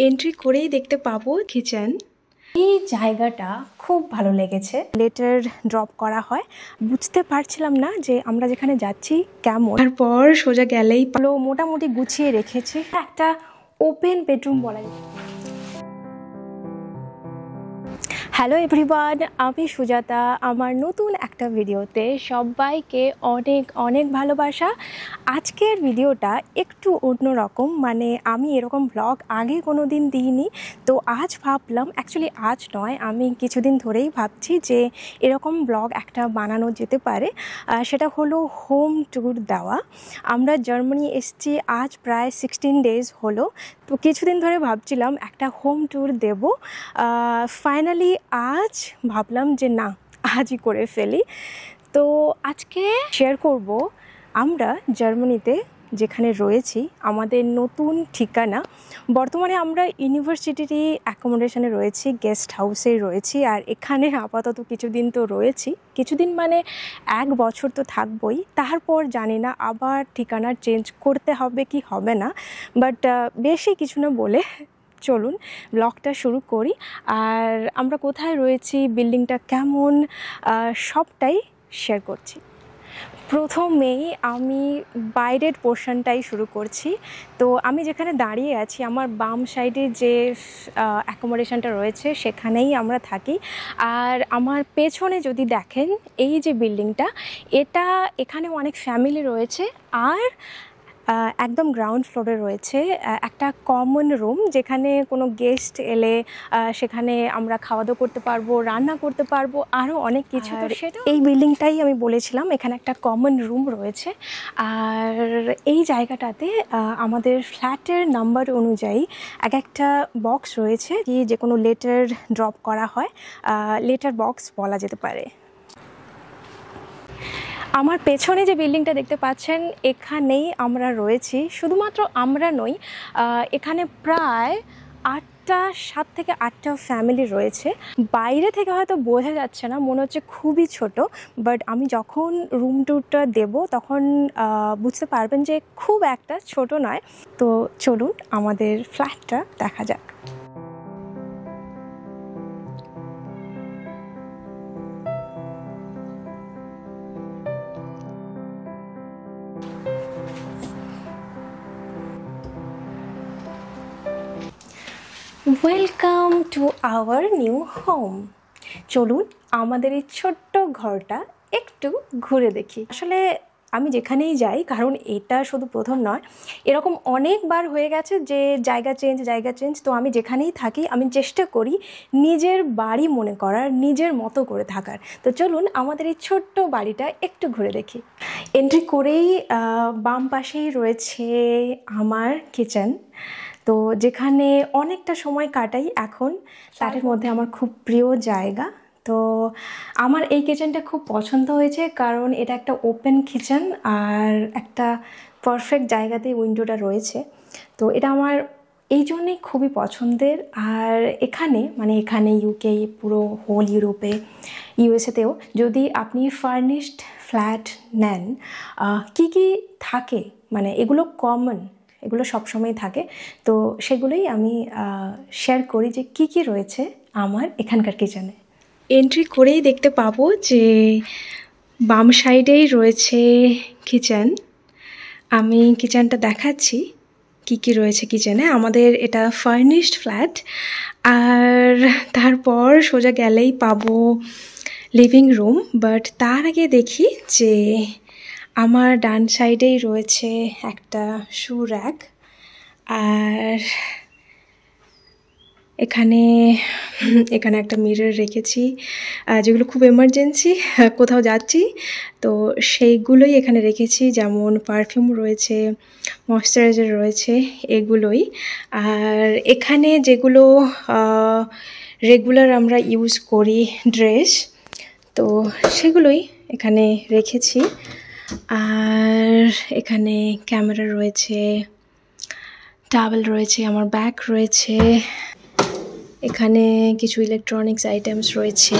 Entry করেই দেখতে পাবো কিচেন। এই জায়গাটা খুব ভালো লেগেছে। লেটার ড্রপ করা হয়, বুঝতে পারছিলাম না যে আমরা যেখানে যাচ্ছি কেমন। তারপর সোজা গেলেই মোটামুটি গুছিয়ে রেখেছি। একটা ওপেন বেডরুম বলা যায়। হ্যালো এভরিওয়ান, আমি সুজাতা। আমার নতুন একটা ভিডিওতে সবাইকে অনেক অনেক ভালোবাসা। আজকের ভিডিওটা একটু অন্যরকম, মানে আমি এরকম ব্লগ আগে কোনো দিন দিইনি। তো আজ ভাবলাম, অ্যাকচুয়ালি আজ নয়, আমি কিছুদিন ধরেই ভাবছি যে এরকম ব্লগ একটা বানানো যেতে পারে। সেটা হলো হোম ট্যুর দেওয়া। আমরা জার্মানি এসেছি আজ প্রায় 16 ডেজ হলো। তো কিছুদিন ধরে ভাবছিলাম একটা হোম ট্যুর দেব। ফাইনালি আজ ভাবলাম যে না, আজই করে ফেলি। তো আজকে শেয়ার করব আমরা জার্মানিতে যেখানে রয়েছি, আমাদের নতুন ঠিকানা। বর্তমানে আমরা ইউনিভার্সিটিরই অ্যাকোমোডেশনে রয়েছি, গেস্ট হাউসে রয়েছি। আর এখানে আপাতত কিছুদিন তো রয়েছি, কিছুদিন মানে 1 বছর তো থাকবই। তারপর জানি না আবার ঠিকানা চেঞ্জ করতে হবে কি হবে না, বাট বেশি কিছু না বলে চলুন ব্লগটা শুরু করি। আর আমরা কোথায় রয়েছি, বিল্ডিংটা কেমন, সবটাই শেয়ার করছি। প্রথমেই আমি বাইরের পোর্শনটাই শুরু করছি। তো আমি যেখানে দাঁড়িয়ে আছি, আমার বাম সাইডে যে অ্যাকোমোডেশনটা রয়েছে সেখানেই আমরা থাকি। আর আমার পেছনে যদি দেখেন, এই যে বিল্ডিংটা, এখানে অনেক ফ্যামিলি রয়েছে। আর একদম গ্রাউন্ড ফ্লোরে রয়েছে একটা কমন রুম, যেখানে কোনো গেস্ট এলে সেখানে আমরা খাওয়া দাওয়া করতে পারবো, রান্না করতে পারবো, আরও অনেক কিছু। তো সেটা এই বিল্ডিংটাই আমি বলেছিলাম, এখানে একটা কমন রুম রয়েছে। আর এই জায়গাটাতে আমাদের ফ্ল্যাটের নাম্বার অনুযায়ী একটা বক্স রয়েছে, যে কোনো লেটার ড্রপ করা হয়, লেটার বক্স বলা যেতে পারে। আমার পেছনে যে বিল্ডিংটা দেখতে পাচ্ছেন, এখানেই আমরা রয়েছি। শুধুমাত্র আমরা নই, এখানে প্রায় 7 থেকে 8টা ফ্যামিলি রয়েছে। বাইরে থেকে হয়তো বোঝা যাচ্ছে না, মনে হচ্ছে খুবই ছোট, বাট আমি যখন রুম ট্যুরটা দেব তখন বুঝতে পারবেন যে খুব একটা ছোট নয়। তো চলুন আমাদের ফ্ল্যাটটা দেখা যাক। Welcome to our new home. চলুন আমাদের এই ছোট্ট ঘরটা একটু ঘুরে দেখি। আসলে আমি যেখানেই যাই, কারণ এটা শুধু প্রথম নয়, এরকম অনেকবার হয়ে গেছে যে জায়গা চেঞ্জ। তো আমি যেখানেই থাকি আমি চেষ্টা করি নিজের বাড়ি মনে করার, নিজের মতো করে থাকার। তো চলুন আমাদের এই ছোট্ট বাড়িটা একটু ঘুরে দেখি। এন্ট্রি করেই বাম পাশেই রয়েছে আমার কিচেন। তো যেখানে অনেকটা সময় কাটাই এখন, তার মধ্যে আমার খুব প্রিয় জায়গা। তো আমার এই কিচেনটা খুব পছন্দ হয়েছে, কারণ এটা একটা ওপেন কিচেন আর একটা পারফেক্ট জায়গাতেই উইন্ডোটা রয়েছে। তো এটা আমার এই জন্যেই খুবই পছন্দের। আর এখানে ইউকে, পুরো হোল ইউরোপে, ইউএসএতেও যদি আপনি ফার্নিশড ফ্ল্যাট নেন, কি কি থাকে, মানে এগুলো কমন, এগুলো সবসময় থাকে। তো সেগুলোই আমি শেয়ার করি যে কি কি রয়েছে আমার এখানকার কিচেনে। এন্ট্রি করেই দেখতে পাবো যে বাম সাইডেই রয়েছে কিচেন। আমি কিচেনটা দেখাচ্ছি কি কি রয়েছে কিচেনে। আমাদের এটা ফার্নিশড ফ্ল্যাট। আর তারপর সোজা গেলেই পাবো লিভিং রুম। বাট তার আগে দেখি যে আমার ডান সাইডেই রয়েছে একটা শু র্যাক। আর এখানে একটা মিরর রেখেছি, যেগুলো খুব এমার্জেন্সি, কোথাও যাচ্ছি তো সেইগুলোই এখানে রেখেছি। যেমন পারফিউম রয়েছে, ময়শ্চারাইজার রয়েছে, এগুলোই। আর এখানে যেগুলো রেগুলার আমরা ইউজ করি, ড্রেস, তো সেগুলোই এখানে রেখেছি। আর এখানে ক্যামেরা রয়েছে, টাওয়েল রয়েছে, আমার ব্যাগ রয়েছে, এখানে কিছু ইলেকট্রনিক্স আইটেমস রয়েছে।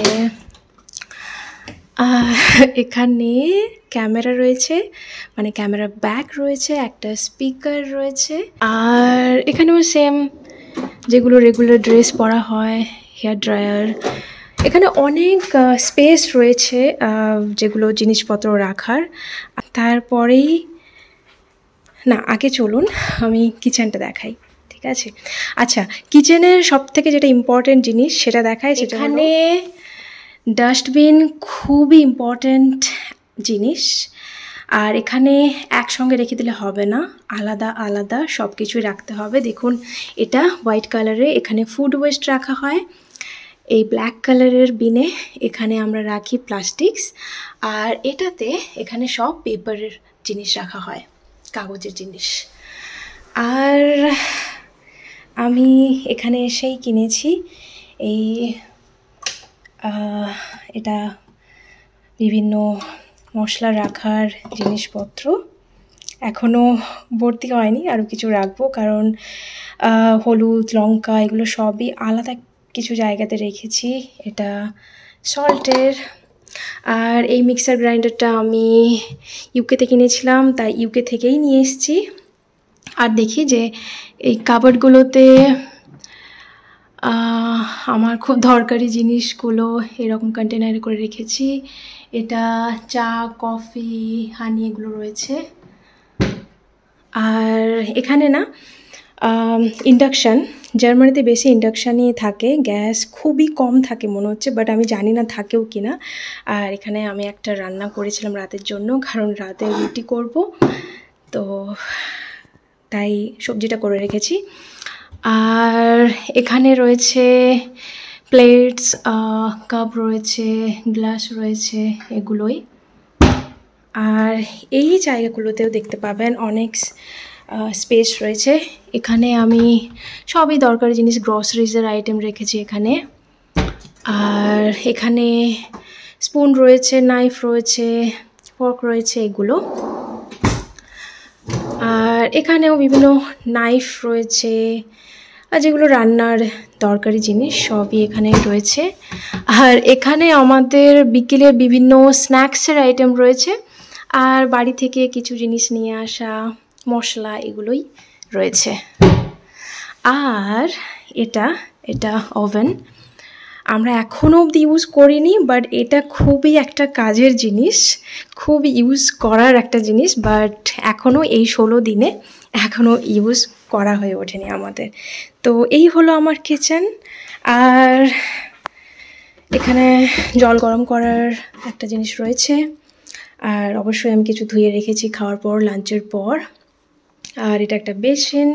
এখানে ক্যামেরা রয়েছে, মানে ক্যামেরা ব্যাগ রয়েছে, একটা স্পিকার রয়েছে। আর এখানেও সেম যেগুলো রেগুলার ড্রেস পরা হয়, হেয়ার ড্রায়ার। এখানে অনেক স্পেস রয়েছে যেগুলো জিনিসপত্র রাখার। তারপরেই না, আগে চলুন আমি কিচেনটা দেখাই, ঠিক আছে? আচ্ছা, কিচেনের সবথেকে যেটা ইম্পর্টেন্ট জিনিস সেটা দেখাই। সেখানে ডাস্টবিন খুবই ইম্পর্ট্যান্ট জিনিস। আর এখানে একসঙ্গে রেখে দিলে হবে না, আলাদা আলাদা সব কিছুই রাখতে হবে। দেখুন, এটা হোয়াইট কালারে, এখানে ফুড ওয়েস্ট রাখা হয়। এই ব্ল্যাক কালারের বিনে এখানে আমরা রাখি প্লাস্টিক্স। আর এটাতে এখানে সব পেপারের জিনিস রাখা হয়, কাগজের জিনিস। আর আমি এখানে এসেই কিনেছি এই এটা বিভিন্ন মশলা রাখার জিনিসপত্র। এখনও ভর্তি হয়নি, আরও কিছু রাখবো, কারণ হলুদ, লঙ্কা এগুলো সবই আলাদা কিছু জায়গাতে রেখেছি। এটা সল্টের। আর এই মিক্সার গ্রাইন্ডারটা আমি ইউকেতে কিনেছিলাম, তাই ইউকে থেকেই নিয়ে এসেছি। আর দেখি যে এই কাবার্ডগুলোতে আমার খুব দরকারি জিনিসগুলো এরকম কন্টেনারে করে রেখেছি। এটা চা, কফি, হানি এগুলো রয়েছে। আর এখানে না ইন্ডাকশান, জার্মানিতে বেশি ইন্ডাকশানই থাকে, গ্যাস খুবই কম থাকে মনে হচ্ছে, বাট আমি জানি না থাকেও কি না। আর এখানে আমি একটা রান্না করেছিলাম রাতের জন্য, কারণ রাতে রুটি করব, তো তাই সবজিটা করে রেখেছি। আর এখানে রয়েছে প্লেটস, কাপ রয়েছে, গ্লাস রয়েছে, এগুলোই। আর এই জায়গাগুলোতেও দেখতে পাবেন অনেক স্পেস রয়েছে। এখানে আমি সবই দরকারি জিনিস, গ্রসারিজের আইটেম রেখেছি এখানে। আর এখানে স্পুন রয়েছে, নাইফ রয়েছে, ফর্ক রয়েছে, এগুলো। আর এখানেও বিভিন্ন নাইফ রয়েছে, আর যেগুলো রান্নার দরকারি জিনিস সবই এখানে রয়েছে। আর এখানে আমাদের বিকেলের বিভিন্ন স্ন্যাক্সের আইটেম রয়েছে। আর বাড়ি থেকে কিছু জিনিস নিয়ে আসা, মশলা, এগুলোই রয়েছে। আর এটা ওভেন, আমরা এখনও অবধি ইউজ করিনি, বাট এটা খুবই একটা কাজের জিনিস, খুব ইউজ করার একটা জিনিস, বাট এখনও এই 16 দিনে এখনও ইউজ করা হয়ে ওঠেনি আমাদের। তো এই হলো আমার কিচেন। আর এখানে জল গরম করার একটা জিনিস রয়েছে। আর অবশ্যই আমি কিছু ধুয়ে রেখেছি খাওয়ার পর, লাঞ্চের পর। আর এটা একটা বেসিন।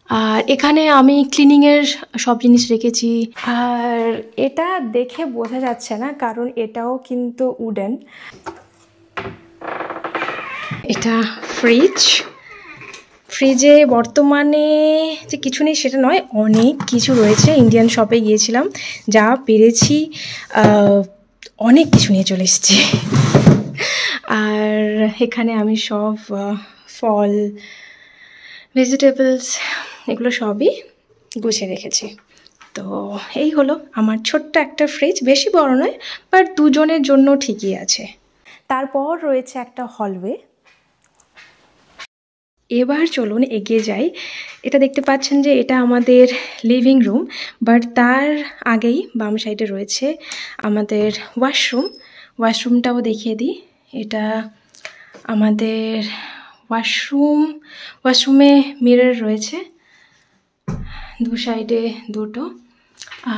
আর এখানে আমি ক্লিনিংয়ের সব জিনিস রেখেছি। আর এটা দেখে বোঝা যাচ্ছে না, কারণ এটাও কিন্তু উডেন। এটা ফ্রিজে বর্তমানে যে কিছু নেই সেটা নয়, অনেক কিছু রয়েছে। ইন্ডিয়ান শপে গিয়েছিলাম, যা পেরেছি অনেক কিছু নিয়ে চলে এসেছি। আর এখানে আমি সব ফল, ভেজিটেবলস এগুলো সবই গুছিয়ে রেখেছি। তো এই হলো আমার ছোট্ট একটা ফ্রিজ, বেশি বড় নয়, বাট দুজনের জন্য ঠিকই আছে। তারপর রয়েছে একটা হলওয়ে। এবার চলুন এগিয়ে যাই। এটা দেখতে পাচ্ছেন যে এটা আমাদের লিভিং রুম, বাট তার আগেই বাম সাইডে রয়েছে আমাদের ওয়াশরুমটাও দেখিয়ে দিই। এটা আমাদের ওয়াশরুমে মিরর রয়েছে দু সাইডে দুটো।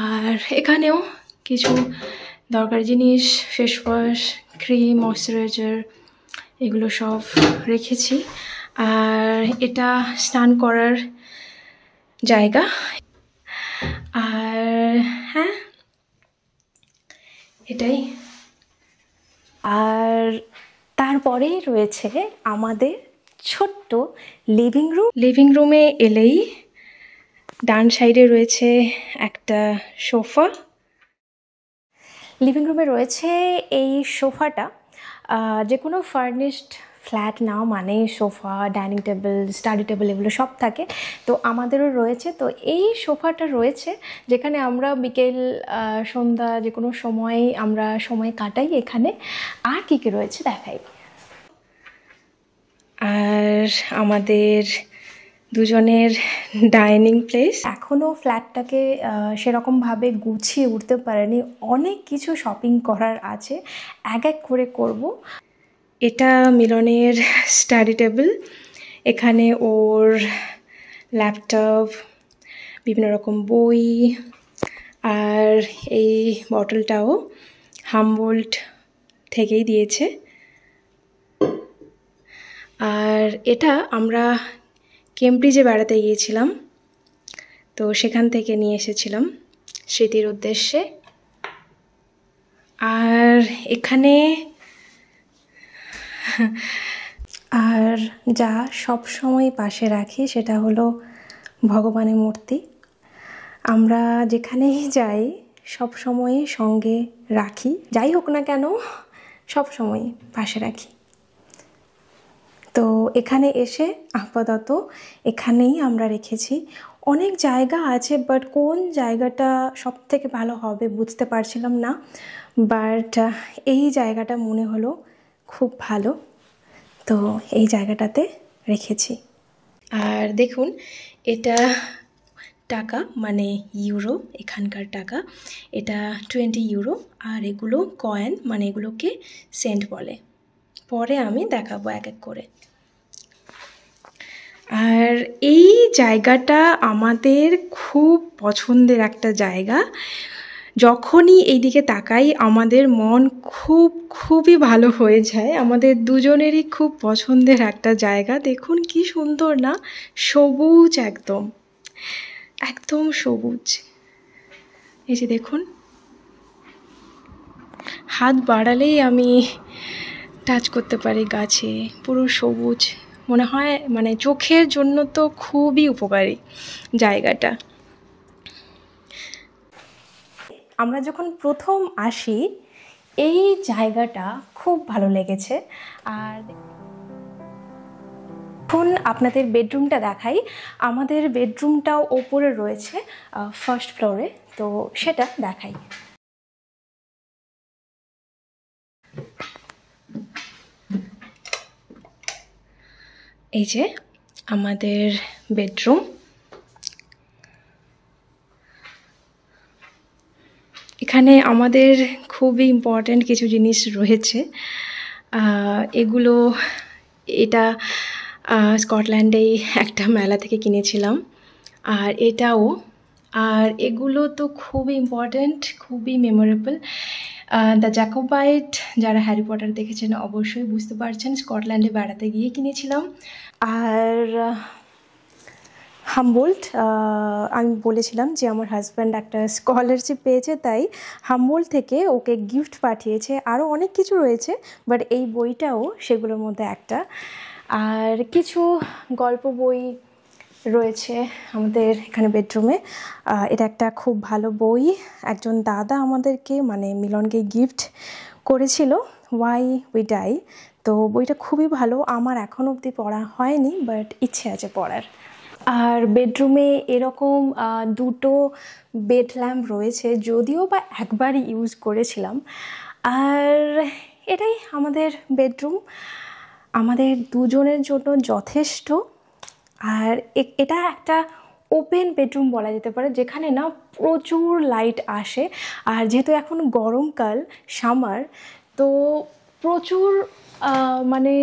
আর এখানেও কিছু দরকারি জিনিস, ফেস ওয়াশ, ক্রিম, ময়শ্চারাইজার এগুলো সব রেখেছি। আর এটা স্নান করার জায়গা। আর হ্যাঁ, এটাই। আর তারপরেই রয়েছে আমাদের ছোট্ট লিভিং রুমে এলেই ডান সাইডে রয়েছে একটা সোফা। লিভিং রুমে রয়েছে এই সোফাটা। যে কোনো ফার্নিশড ফ্ল্যাট না মানে sofa, dining table, study table এগুলো সব থাকে, তো আমাদেরও রয়েছে। তো এই সোফাটা রয়েছে যেখানে আমরা বিকেল, সন্ধ্যা যে কোনো সময় আমরা সময় কাটাই এখানে। আর কী কী রয়েছে দেখাই। আর আমাদের দুজনের ডাইনিং প্লেস। এখনও ফ্ল্যাটটাকে সেরকমভাবে গুছিয়ে উঠতে পারেনি, অনেক কিছু শপিং করার আছে, এক এক করে করব। এটা মিলনের স্টাডি টেবিল, এখানে ওর ল্যাপটপ, বিভিন্ন রকম বই, আর এই বটলটাও হামবোল্ট থেকেই দিয়েছে। আর এটা আমরা কেমব্রিজে বেড়াতে গিয়েছিলাম, তো সেখান থেকে নিয়ে এসেছিলাম স্মৃতির উদ্দেশ্যে। আর এখানে আর যা সব সময় পাশে রাখি সেটা হলো ভগবানের মূর্তি। আমরা যেখানেই যাই সব সময় সঙ্গে রাখি, যাই হোক না কেন সব সময় পাশে রাখি। তো এখানে এসে আপাতত এখানেই আমরা রেখেছি। অনেক জায়গা আছে, বাট কোন জায়গাটা সব থেকে ভালো হবে বুঝতে পারছিলাম না, বাট এই জায়গাটা মনে হলো খুব ভালো, তো এই জায়গাটাতে রেখেছি। আর দেখুন, এটা টাকা মানে ইউরো, এখানকার টাকা, এটা 20 ইউরো। আর এগুলো কয়েন মানে এগুলোকে সেন্ট বলে। পরে আমি দেখাবো এক এক করে। আর এই জায়গাটা আমাদের খুব পছন্দের একটা জায়গা। যখনই এইদিকে তাকাই আমাদের মন খুবই ভালো হয়ে যায়। আমাদের দুজনেরই খুব পছন্দের একটা জায়গা। দেখুন কি সুন্দর না, সবুজ, একদম একদম সবুজ। এই যে দেখুন, হাত বাড়ালেই আমি টাচ করতে পারি গাছে, পুরো সবুজ মনে হয়, মানে চোখের জন্য তো খুবই উপকারী জায়গাটা। আমরা যখন প্রথম আসি এই জায়গাটা খুব ভালো লেগেছে। আর এখন আপনাদের বেডরুমটা দেখাই। আমাদের বেডরুমটাও ওপরে রয়েছে, ফার্স্ট ফ্লোরে, তো সেটা দেখাই। এই যে আমাদের বেডরুম, এখানে আমাদের খুবই ইম্পর্ট্যান্ট কিছু জিনিস রয়েছে। এগুলো এটা স্কটল্যান্ডেই একটা মেলা থেকে কিনেছিলাম, আর এটাও। আর এগুলো তো খুবই ইম্পর্ট্যান্ট, খুবই মেমোরেবল। দ্য জ্যাকোবাইট, যারা হ্যারি পটার দেখেছেন অবশ্যই বুঝতে পারছেন, স্কটল্যান্ডে বেড়াতে গিয়ে কিনেছিলাম। আর হামবোল্ট, আমি বলেছিলাম যে আমার হাজব্যান্ড একটা স্কলারশিপ পেয়েছে, তাই হামবোল্ট থেকে ওকে গিফট পাঠিয়েছে। আরও অনেক কিছু রয়েছে, বাট এই বইটাও সেগুলোর মধ্যে একটা। আর কিছু গল্প বই রয়েছে আমাদের এখানে বেডরুমে। এটা একটা খুব ভালো বই, একজন দাদা আমাদেরকে মানে মিলনকে গিফট করেছিল, ওয়াই উই ডাই। তো বইটা খুবই ভালো, আমার এখন অবধি পড়া হয়নি, বাট ইচ্ছে আছে পড়ার। আর বেডরুমে এরকম দুটো বেড ল্যাম্প রয়েছে, যদিও বা একবারই ইউজ করেছিলাম। আর এটাই আমাদের বেডরুম, আমাদের দুজনের জন্য যথেষ্ট। আর এটা একটা ওপেন বেডরুম বলা যেতে পারে, যেখানে না প্রচুর লাইট আসে। আর যেহেতু এখন গরমকাল, সামার, তো প্রচুর মানে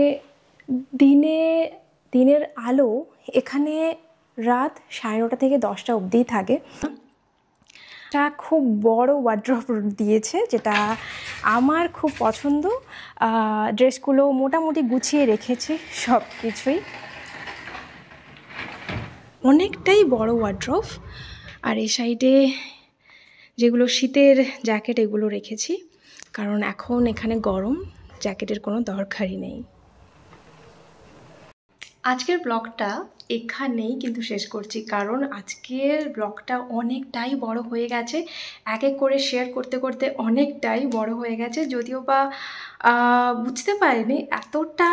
দিনের আলো এখানে রাত 9:30 থেকে 10টা অবধিই থাকে। এটা খুব বড় ওয়ার্ড্রপ দিয়েছে, যেটা আমার খুব পছন্দ। ড্রেসগুলো মোটামুটি গুছিয়ে রেখেছি সব কিছুই, অনেকটাই বড় ওয়ার্ড্রপ। আর এই সাইডে যেগুলো শীতের জ্যাকেট এগুলো রেখেছি, কারণ এখন এখানে গরম, জ্যাকেটের কোনো দরকারই নেই। আজকের ব্লগটা এখানেই কিন্তু শেষ করছি, কারণ আজকের ব্লগটা অনেকটাই বড় হয়ে গেছে, এক এক করে শেয়ার করতে করতে অনেকটাই বড় হয়ে গেছে। যদিও বা বুঝতে পারিনি এতটা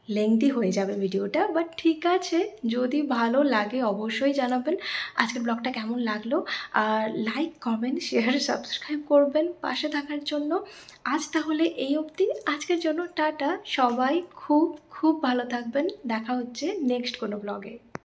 লেংদি হয়ে যাবে ভিডিওটা, বাট ঠিক আছে, যদি ভালো লাগে অবশ্যই জানাবেন আজকের ব্লগটা কেমন লাগলো। আর লাইক, কমেন্ট, শেয়ার, সাবস্ক্রাইব করবেন পাশে থাকার জন্য। আজ তাহলে এই অবধি, আজকের জন্য টাটা। সবাই খুব ভালো থাকবেন, দেখা হচ্ছে নেক্সট কোনো ব্লগে।